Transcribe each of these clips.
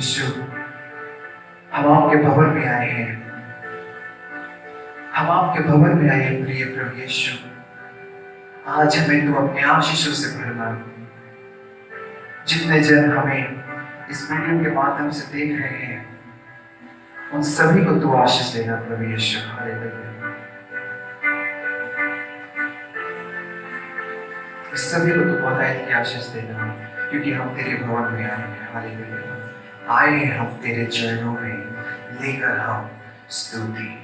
यीशु, हम आपके भवन में आए हैं। हम आपके भवन में आए हैं प्रिय प्रभु यीशु। आज हमें तू अपने आशीषों से भरना। जितने जन हमें इस वीडियो के माध्यम से देख रहे हैं, उन सभी को तू आशीष देना प्रभु यीशु। हालेलुया। इस सभी को तू बहुतायत की आशीष देना, क्योंकि हम तेरे भवन में आए हैं। हालेलुया। आए हम तेरे चरणों में लेकर हम स्तुति।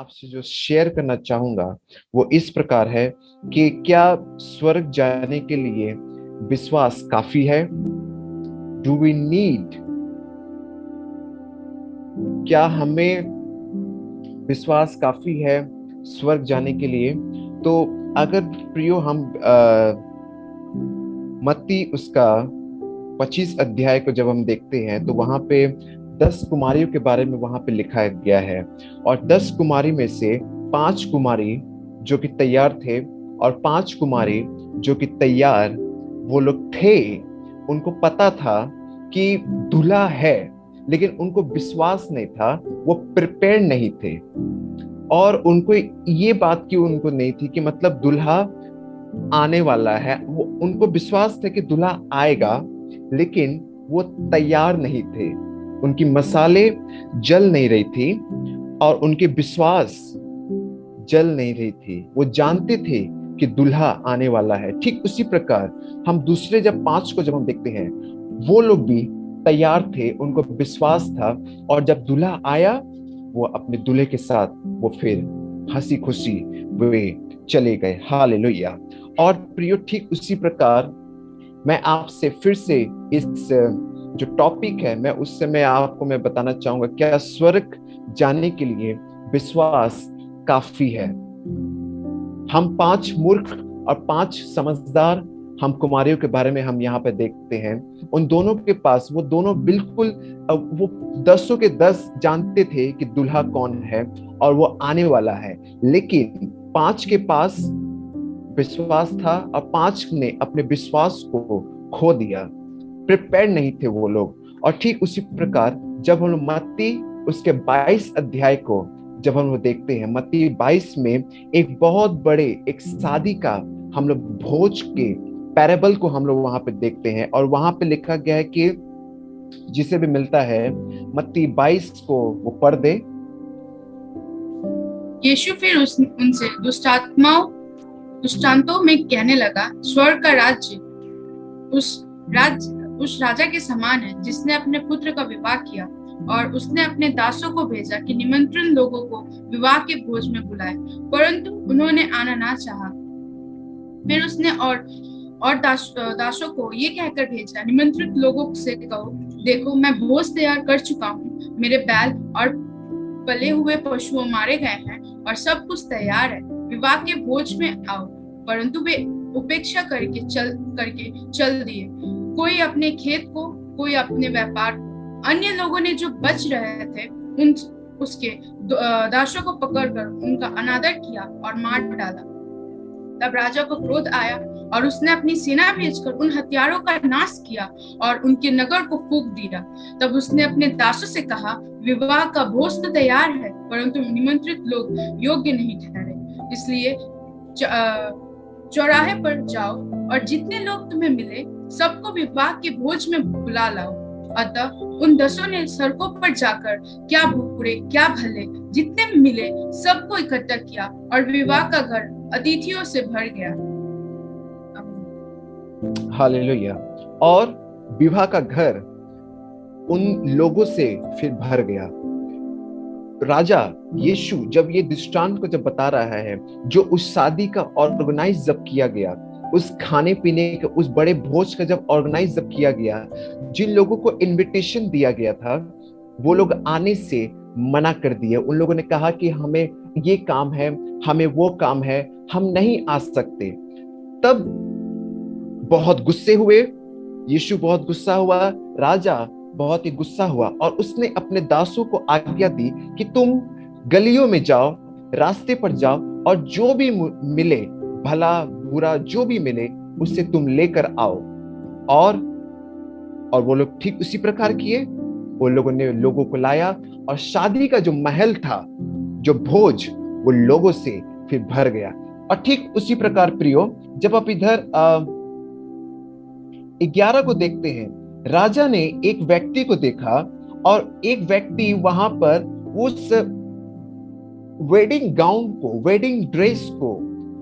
आपसे जो शेयर करना चाहूंगा वो इस प्रकार है कि क्या स्वर्ग जाने के लिए विश्वास काफी है? डू वी नीड, क्या हमें विश्वास काफी है स्वर्ग जाने के लिए? तो अगर प्रियो हम मत्ती उसका 25 अध्याय को जब हम देखते हैं तो वहां पे 10 कुमारियों के बारे में वहां पे लिखा गया है। और 10 कुमारी में से 5 कुमारी जो कि तैयार थे, और 5 कुमारी जो कि तैयार वो लोग थे, उनको पता था कि दूल्हा है, लेकिन उनको विश्वास नहीं था, वो प्रिपेयर नहीं थे। और उनको ये बात की उनको नहीं थी कि मतलब दूल्हा आने वाला है, वो उनको विश्वास था कि दूल्हा आएगा, लेकिन वो तैयार नहीं थे। उनकी मसाले जल नहीं रही थी और उनके विश्वास जल नहीं रही थी। वो जानते थे कि दूल्हा आने वाला है। ठीक उसी प्रकार हम दूसरे जब 5 को जब हम देखते हैं, वो लोग भी तैयार थे, उनको विश्वास था, और जब दूल्हा आया वो अपने दूल्हे के साथ वो फिर हंसी खुशी वे चले गए। हालेलुया। और प्रियो ठीक उसी प्रकार मैं आपसे फिर से इस जो टॉपिक है मैं उस समय आपको मैं बताना चाहूंगा, क्या स्वर्ग जाने के लिए विश्वास काफी है? हम 5 मूर्ख और 5 समझदार हम कुमारियों के बारे में हम यहाँ पे देखते हैं। उन दोनों के पास वो दोनों बिल्कुल वो 10 के 10 जानते थे कि दूल्हा कौन है और वो आने वाला है, लेकिन 5 के पास विश्वास था और 5 ने अपने विश्वास को खो दिया। प्रिपेयर नहीं थे वो लोग। और ठीक उसी प्रकार जब हम लोग मत्ती उसके 22 अध्याय को जब हम लोग देखते हैं, मत्ती 22 में एक बहुत बड़े एक शादी का हम लोग भोज के पैराबल को हम लोग वहां पे देखते हैं। और वहां पे लिखा गया है कि जिसे भी मिलता है मत्ती 22 को वो पढ़ दे। यीशु फिर उनसे दृष्टांतों में कहने लगा, स्वर्ग का राज्य उस राजा के समान है जिसने अपने पुत्र का विवाह किया, और उसने अपने दासों को भेजा कि निमंत्रण लोगों को विवाह के भोज में बुलाए, परंतु उन्होंने आना ना चाहा। फिर उसने और दासों को ये कहकर भेजा, निमंत्रित लोगों से कहो, देखो मैं भोज तैयार कर चुका हूँ, मेरे बैल और पले हुए पशुओं मारे गए हैं और सब कुछ तैयार है, विवाह के भोज में आओ। परंतु वे उपेक्षा करके चल दिए, कोई अपने खेत को, कोई अपने व्यापार को। अन्य लोगों ने जो बच रहे थे उसके दासों को पकड़कर उनका अनादर किया और मार डाला। तब राजा को क्रोध आया और उसने अपनी सेना भेजकर उन हथियारों का नाश किया और उनके नगर को फूंक दिया। तब उसने अपने दासों से कहा, विवाह का भोज तो तैयार है, परंतु निमंत्रित लोग योग्य नहीं ठहरे, इसलिए चौराहे पर जाओ और जितने लोग तुम्हें मिले सबको विवाह के भोज में बुला लाओ। अतः उन 10 ने सड़कों पर जाकर क्या बुरे क्या भले जितने मिले सबको इकट्ठा किया और विवाह का घर अतिथियों से भर गया। हालेलुया। और विवाह का घर उन लोगों से फिर भर गया। राजा यीशु जब ये दृष्टांत को जब बता रहा है, जो उस शादी का ऑर्गेनाइज जब किया गया, उस खाने पीने के उस बड़े भोज का जब ऑर्गेनाइज जब किया गया, जिन लोगों को इनविटेशन दिया गया था वो लोग आने से मना कर दिए। उन लोगों ने कहा कि हमें ये काम है, हमें वो काम है, हम नहीं आ सकते। तब बहुत गुस्से हुए, यीशु बहुत गुस्सा हुआ, राजा बहुत ही गुस्सा हुआ और उसने अपने दासों को आज्ञा दी कि तुम गलियों में जाओ, रास्ते पर जाओ और जो भी मिले, भला बुरा जो भी मिले उससे तुम लेकर आओ। और वो लोग ठीक उसी प्रकार किए। वो लोगों ने लोगों को लाया और शादी का जो महल था, जो भोज, वो लोगों से फिर भर गया। और ठीक उसी प्रकार प्रियो जब आप इधर 11 को देखते हैं, राजा ने एक व्यक्ति को देखा और एक व्यक्ति वहां पर उस वेडिंग गाउन को, वेडिंग ड्रेस को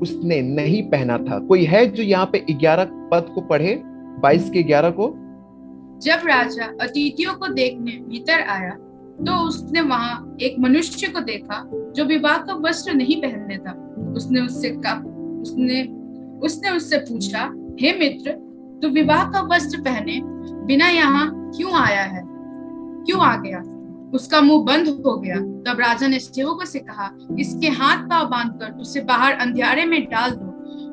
उसने नहीं पहना था। कोई है जो यहाँ पे 11 पद को पढ़े, 22 के 11 को। जब राजा अतिथियों को देखने भीतर आया तो उसने वहां एक मनुष्य को देखा जो विवाह का वस्त्र नहीं पहनने था। उसने उससे पूछा, हे मित्र, तू विवाह का वस्त्र पहने बिना यहाँ क्यों आया है, क्यों आ गया? उसका मुंह बंद हो गया। तब राजा ने सेवकों से कहा, इसके हाथ पांव बांधकर उसे बाहर अंधियारे में डाल दो,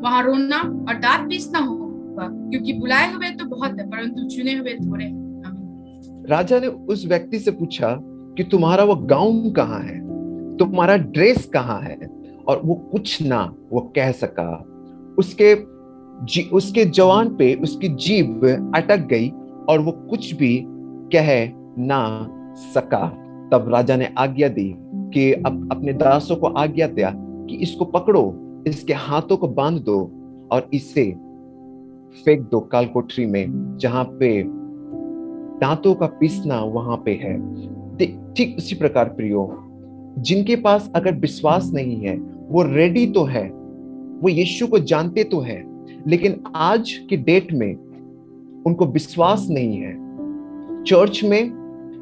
वहां रोना और दांत पीसना होगा, क्योंकि बुलाए हुए तो बहुत है परंतु चुने हुए थोड़े हैं। आमीन। राजा ने उस व्यक्ति से पूछा कि तुम्हारा वो गाउन कहाँ है, तुम्हारा ड्रेस कहाँ है, और वो कुछ ना वो कह सका। उसके जवान पे उसकी जीभ अटक गई और वो कुछ भी कह ना सका। तब राजा ने आज्ञा दी कि अपने दासों को आज्ञा दिया कि इसको पकड़ो, इसके हाथों को बांध दो और इसे फेंक दो काल कोठरी में, जहां पे दांतों का पीसना वहां पे है। ठीक उसी प्रकार प्रियो, जिनके पास अगर विश्वास नहीं है, वो रेडी तो है, वो यीशु को जानते तो है, लेकिन आज की डेट में उनको विश्वास नहीं है। चर्च में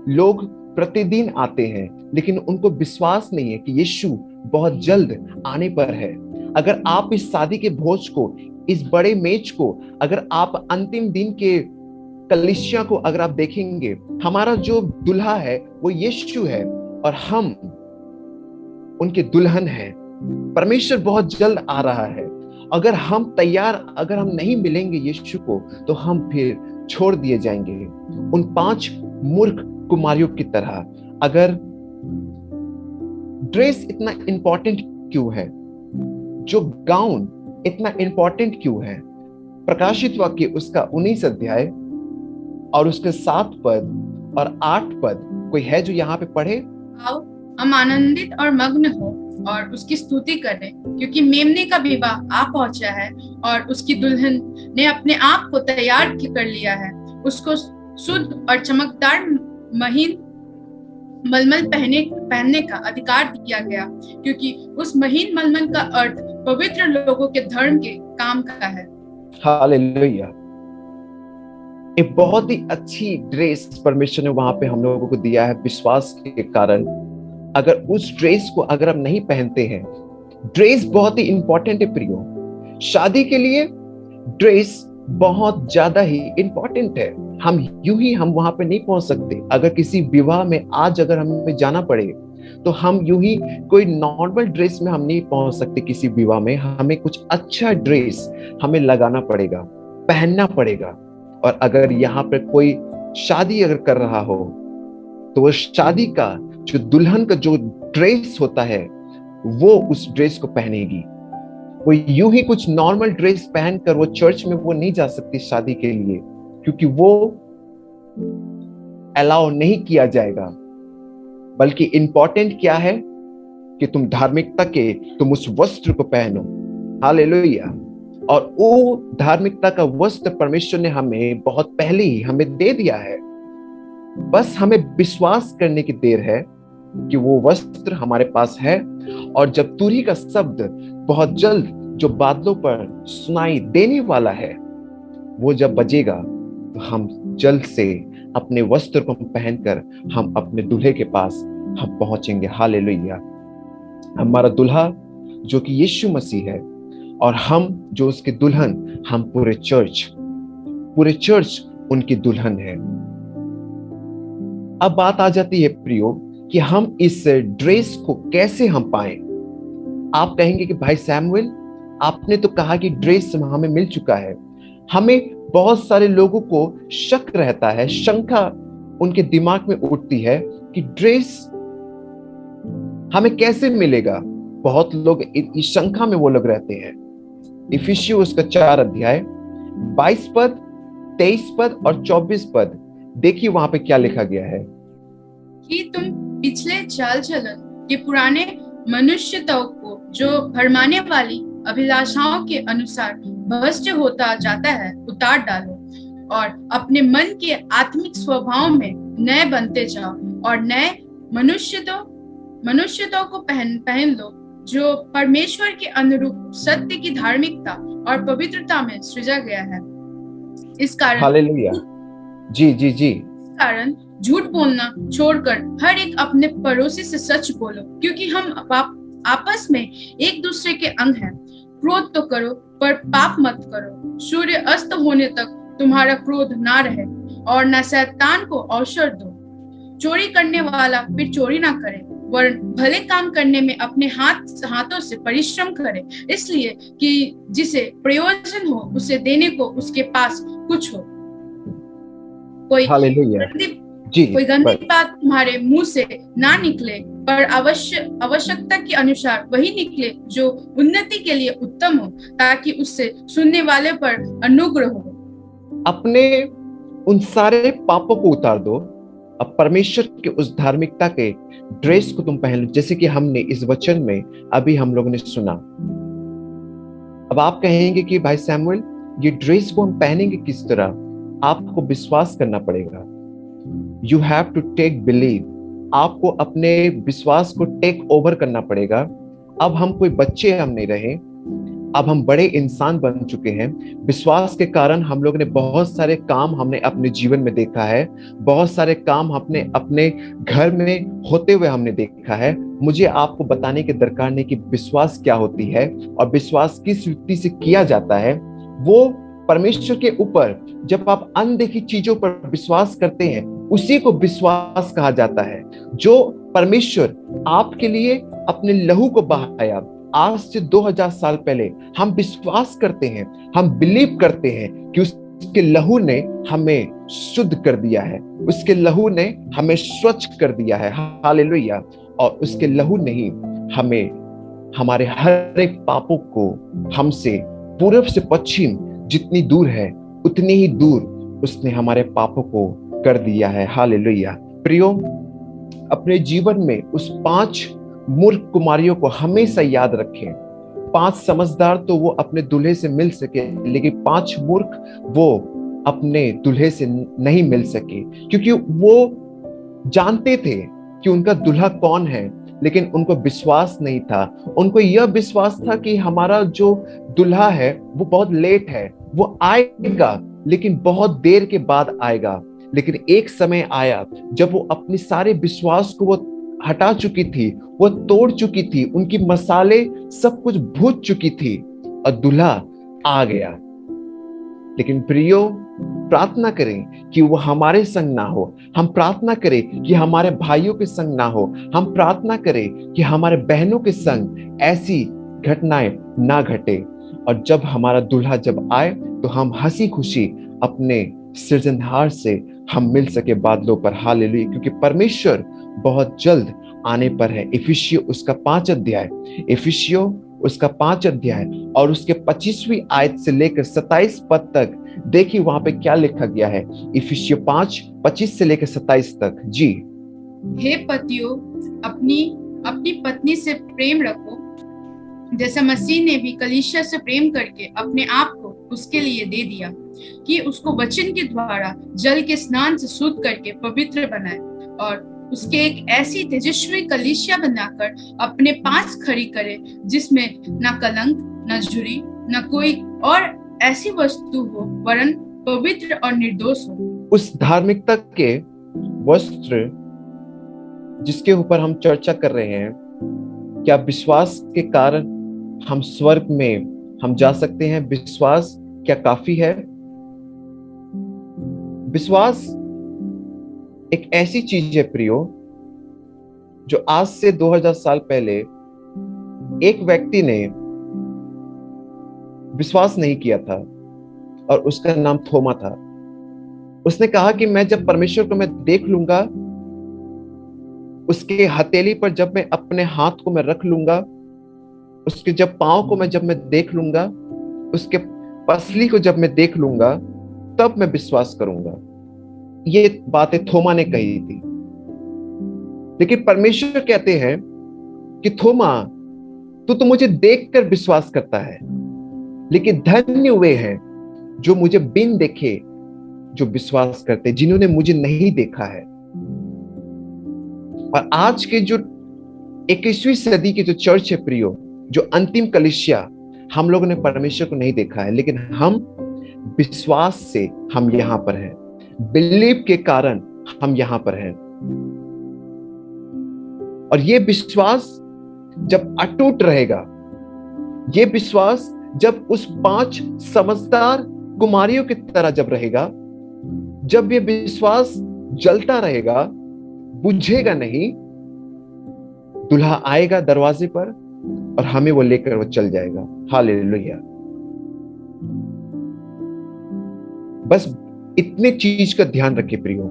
लोग प्रतिदिन आते हैं, लेकिन उनको विश्वास नहीं है कि यीशु बहुत जल्द आने पर है। अगर आप इस शादी के भोज को, इस बड़े मेज को, अगर आप अंतिम दिन के कलीसिया को अगर आप देखेंगे, हमारा जो दुल्हा है वो यीशु है और हम उनके दुल्हन हैं। परमेश्वर बहुत जल्द आ रहा है। अगर हम तैयार, अगर हम नहीं मिलेंगे यीशु को, तो हम फिर छोड़ दिए जाएंगे उन 5 मूर्ख कुमारियों की तरह। अगर ड्रेस इतना इंपॉर्टेंट क्यों है, जो गाउन इतना इंपॉर्टेंट क्यों है? प्रकाशित वाक्य उसका 19 अध्याय और उसके 7 पद और 8 पद कोई है जो यहाँ पे पढ़े? आओ हम आनंदित और मग्न हो और उसकी स्तुति करें, क्योंकि मेमने का विवाह आ पहुंचा है और उसकी दुल्हन ने अपने आप को तैयार कर लिया है। उसको शुद्ध और चमकदार महीन मलमल पहनने का अधिकार दिया गया, क्योंकि उस महीन मलमल का अर्थ पवित्र लोगों के धर्म के काम का है। हालेलुया। एक बहुत ही अच्छी ड्रेस परमेश्वर ने वहां पे हम लोगों को दिया है विश्वास के कारण। अगर उस ड्रेस को अगर हम नहीं पहनते हैं, ड्रेस बहुत ही इंपॉर्टेंट है प्रियो। शादी के लिए ड्रेस बहुत ज्यादा ही इंपॉर्टेंट है। हम यूं ही हम वहां पे नहीं पहुंच सकते। अगर किसी विवाह में आज अगर हमें जाना पड़े, तो हम यूं ही कोई नॉर्मल ड्रेस में हम नहीं पहुंच सकते। किसी विवाह में हमें कुछ अच्छा ड्रेस हमें लगाना पड़ेगा, पहनना पड़ेगा। और अगर यहाँ पर कोई शादी अगर कर रहा हो, तो वो शादी का जो दुल्हन का जो ड्रेस होता है, वो उस ड्रेस को पहनेगी। वो यूं ही कुछ नॉर्मल ड्रेस पहनकर वो चर्च में वो नहीं जा सकती शादी के लिए, क्योंकि वो अलाउ नहीं किया जाएगा। बल्कि इंपॉर्टेंट क्या है कि तुम धार्मिकता के, तुम उस वस्त्र को पहनो। हालेलुया। और वो धार्मिकता का वस्त्र परमेश्वर ने हमें बहुत पहले ही हमें दे दिया है। बस हमें विश्वास करने की देर है कि वो वस्त्र हमारे पास है। और जब तुरही का शब्द बहुत जल्द जो बादलों पर सुनाई देने वाला है, वो जब बजेगा, तो हम जल्द से अपने वस्त्र को पहनकर हम अपने दूल्हे के पास हम पहुंचेंगे। हालेलुया। हमारा दूल्हा जो कि यीशु मसीह है और हम जो उसके दुल्हन, हम पूरे चर्च उनकी दुल्हन है। अब बात आ जाती है प्रियो कि हम इस ड्रेस को कैसे हम पाएं। आप कहेंगे कि भाई सैमुअल, आपने तो कहा कि ड्रेस हमें मिल चुका है। हमें बहुत सारे लोगों को शक रहता है, शंका उनके दिमाग में उठती है कि ड्रेस हमें कैसे मिलेगा। बहुत लोग इस शंका में वो लोग रहते हैं। इफिसियों उसका 4 अध्याय 22 पद, 23 पद और 24 पद देखिए, वहां पे क्या लिखा गया है कि तुम पिछले चाल चलन के पुराने मनुष्यत्व को, जो भरमाने वाली अभिलाषाओं के अनुसार भ्रष्ट होता जाता है, उतार डालो और अपने मन के आत्मिक स्वभाव में नए बनते जाओ और नए मनुष्यत्व को पहन लो, जो परमेश्वर के अनुरूप सत्य की धार्मिकता और पवित्रता में सृजा गया है। इस कारण हालेलुया। जी जी जी। इस कारण झूठ बोलना छोड़कर हर एक अपने पड़ोसी से सच बोलो, क्योंकि हम आपस में एक दूसरे के अंग हैं। क्रोध तो करो पर पाप मत करो। सूर्य अस्त होने तक तुम्हारा क्रोध ना रहे और न शैतान को अवसर दो। चोरी करने वाला फिर चोरी ना करे, वरन भले काम करने में अपने हाथों से परिश्रम करे, इसलिए कि जिसे प्रयोजन हो उसे देने को उसके पास कुछ हो। कोई हालेलुया। कोई गंदी बात तुम्हारे मुंह से ना निकले, पर आवश्यकता के अनुसार वही निकले जो उन्नति के लिए उत्तम हो, ताकि उससे सुनने वाले पर अनुग्रह हो। अपने उन सारे पापों को उतार दो। अब परमेश्वर के उस धार्मिकता के ड्रेस को तुम पहन लो, जैसे कि हमने इस वचन में अभी हम लोगों ने सुना। अब आप कहेंगे कि भाई सैमुअल, ये ड्रेस को हम पहनेंगे किस तरह? आपको विश्वास करना पड़ेगा। You have to take believe. आपको अपने विश्वास को टेक ओवर करना पड़ेगा। अब हम कोई बच्चे हम नहीं रहे, अब हम बड़े इंसान बन चुके हैं। विश्वास के कारण हम लोग ने बहुत सारे काम हमने अपने जीवन में देखा है, बहुत सारे काम हमने अपने घर में होते हुए हमने देखा है। मुझे आपको बताने की दरकार नहीं कि विश्वास क्या होती है और विश्वास किस युक्ति से किया जाता है। वो परमेश्वर के ऊपर जब आप अनदेखी चीजों पर विश्वास करते हैं, उसी को विश्वास कहा जाता है। जो परमेश्वर आपके लिए अपने लहू को बहाया आज से 2000 साल पहले, हम विश्वास करते हैं, हम बिलीव करते हैं कि उसके लहू ने हमें शुद्ध कर दिया है, उसके लहू ने हमें स्वच्छ कर दिया है। हालेलुया। और उसके लहू ने ही हमें हमारे हर एक पापों को हमसे पूर्व से पश्चिम जितनी दूर है उतनी ही दूर उसने हमारे पापों को कर दिया है। हालेलुया। प्रियो, अपने जीवन में उस 5 मूर्ख कुमारियों को हमेशा याद रखें। 5 समझदार तो वो अपने दूल्हे से मिल सके, लेकिन 5 मूर्ख वो अपने दूल्हे से नहीं मिल सके, क्योंकि वो जानते थे कि उनका दूल्हा कौन है, लेकिन उनको विश्वास नहीं था। उनको यह विश्वास था कि हमारा जो दूल्हा है वो बहुत लेट है, वो आएगा लेकिन बहुत देर के बाद आएगा। लेकिन एक समय आया जब वो अपने सारे विश्वास को वो हटा चुकी थी, वो तोड़ चुकी थी, उनकी मसाले सब कुछ भूज चुकी थी और दूल्हा आ गया। लेकिन प्रियो, प्रार्थना करें कि वो हमारे संग ना हो। हम प्रार्थना करें कि हमारे भाइयों के संग ना हो। हम प्रार्थना करें कि हमारे बहनों के संग ऐसी घटनाएं ना घटे। और जब हमारा दूल्हा जब आए तो हम हंसी खुशी अपने सृजनहार से हम मिल सके बादलों पर। हालेलुया। क्योंकि परमेश्वर बहुत जल्द आने पर है। इफिसियों उसका 5 अध्याय, इफिसियों उसका 5 अध्याय और उसके 25वीं आयत से लेकर 27 पद तक देखिए वहां पे क्या लिखा गया है। इफिसियों 5:25 से लेकर 27 तक। जी। हे पतियों, अपनी पत्नी से प्रेम रखो, जैसा मसीह ने भी कलीसिया से प्रेम करके अपने आप को उसके लिए दे दिया, कि उसको वचन के द्वारा जल के स्नान से शुद्ध करके पवित्र बनाए और उसके एक ऐसी तेजस्वी कलीसिया बनाकर अपने पास खड़ी करे, जिसमें न कलंक, न झुर्री, न कोई और ऐसी वस्तु हो, वरन पवित्र और निर्दोष हो। उस धार्मिकता के वस्त्र जिसके ऊपर हम चर्चा कर रहे हैं, क्या विश्वास के कारण हम स्वर्ग में हम जा सकते हैं? विश्वास क्या काफी है? विश्वास एक ऐसी चीज है प्रियो, जो आज से 2000 साल पहले एक व्यक्ति ने विश्वास नहीं किया था और उसका नाम थोमा था। उसने कहा कि मैं जब परमेश्वर को मैं देख लूंगा, उसके हथेली पर जब मैं अपने हाथ को मैं रख लूंगा, उसके जब पांव को मैं जब मैं देख लूंगा, उसके पसली को जब मैं देख लूंगा, तब मैं विश्वास करूंगा। ये बातें थोमा ने कही थी। लेकिन परमेश्वर कहते हैं कि थोमा, तू तो मुझे देखकर विश्वास करता है, लेकिन धन्य वे हैं जो मुझे बिन देखे जो विश्वास करते, जिन्होंने मुझे नहीं देखा है। और आज के जो 21वीं सदी की जो चर्च है प्रियो, जो अंतिम कलीसिया, हम लोगों ने परमेश्वर को नहीं देखा है, लेकिन हम विश्वास से हम यहां पर हैं। बिलीव के कारण हम यहां पर हैं। और ये विश्वास जब अटूट रहेगा, ये विश्वास जब उस 5 समझदार कुमारियों की तरह जब रहेगा, जब ये विश्वास जलता रहेगा, बुझेगा नहीं, दूल्हा आएगा दरवाजे पर और हमें वो लेकर वो चल जाएगा। हालेलुया। बस इतने चीज का ध्यान रखिए प्रियो,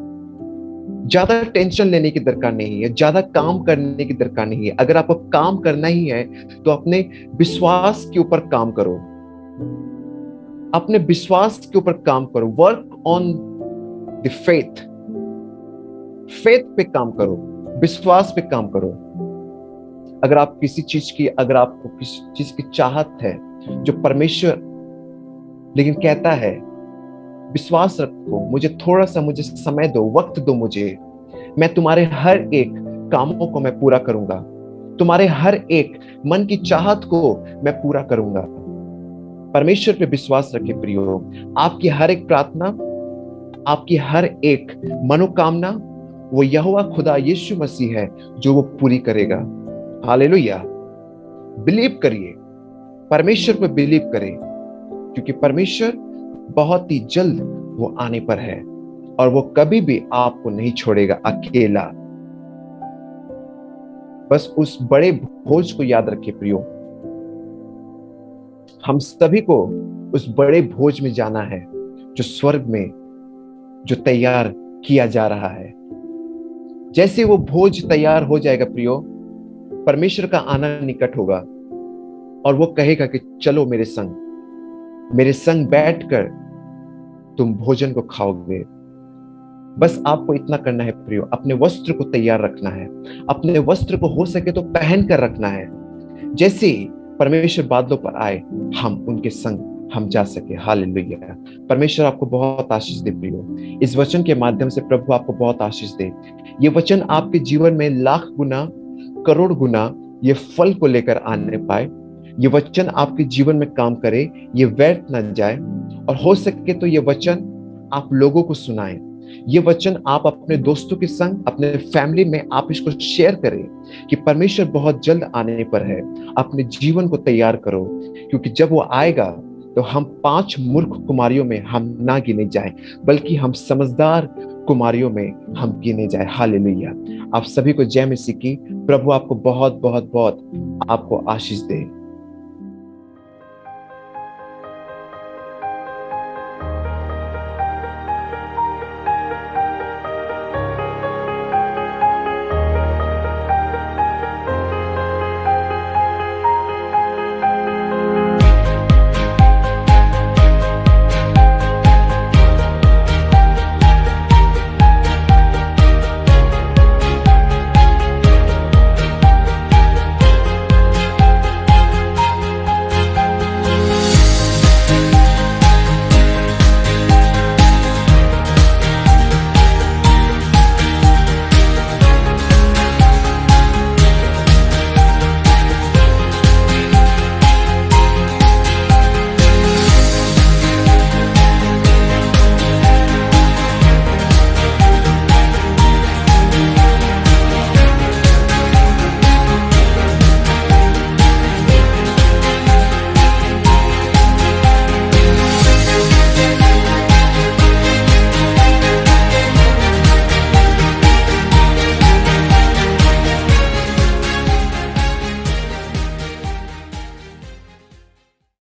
ज्यादा टेंशन लेने की दरकार नहीं है, ज्यादा काम करने की दरकार नहीं है। अगर आपको काम करना ही है तो अपने विश्वास के ऊपर काम करो, अपने विश्वास के ऊपर काम करो। Work on the faith, faith पे काम करो, विश्वास पे काम करो। अगर आप किसी चीज की, अगर आपको किसी चीज की चाहत है जो परमेश्वर लेकिन कहता है विश्वास रखो, मुझे थोड़ा सा, मुझे समय दो, वक्त दो मुझे, मैं तुम्हारे हर एक कामों को मैं पूरा करूंगा, तुम्हारे हर एक मन की चाहत को मैं पूरा करूंगा। परमेश्वर पे विश्वास रखे प्रियो। आपकी हर एक प्रार्थना, आपकी हर एक मनोकामना वो यहोवा खुदा यीशु मसीह है जो वो पूरी करेगा। हालेलुया। बिलीव करिए, परमेश्वर पे बिलीव करें, क्योंकि परमेश्वर बहुत ही जल्द वो आने पर है और वो कभी भी आपको नहीं छोड़ेगा अकेला। बस उस बड़े भोज को याद रखिए प्रियो। हम सभी को उस बड़े भोज में जाना है जो स्वर्ग में जो तैयार किया जा रहा है। जैसे वो भोज तैयार हो जाएगा प्रियो, परमेश्वर का आना निकट होगा और वो कहेगा कि चलो मेरे संग बैठकर तुम भोजन को खाओगे। बस आपको इतना करना है प्रियो, अपने वस्त्र को तैयार रखना है, अपने वस्त्र को हो सके तो पहन कर रखना है। जैसे ही परमेश्वर बादलों पर आए, हम उनके संग हम जा सके। हालेलुया। परमेश्वर आपको बहुत आशीष दे प्रियो। इस वचन के माध्यम से प्रभु आपको बहुत आशीष दे। ये वचन आपके जीवन में लाख गुना, करोड़ गुना ये फल को लेकर आने पाए। ये वचन आपके जीवन में काम करे, ये व्यर्थ न जाए, और हो सके तो ये वचन आप लोगों को सुनाएं। ये वचन आप अपने दोस्तों के संग, अपने फैमिली में आप इसको शेयर करें कि परमेश्वर बहुत जल्द आने पर है। अपने जीवन को तैयार करो, क्योंकि जब वो आएगा तो हम 5 मूर्ख कुमारियों में हम ना गिने जाए, बल्कि हम समझदार कुमारियों में हम गिने जाए। हालेलुया। आप सभी को जय मसीह की। प्रभु आपको बहुत बहुत बहुत आपको आशीष दे।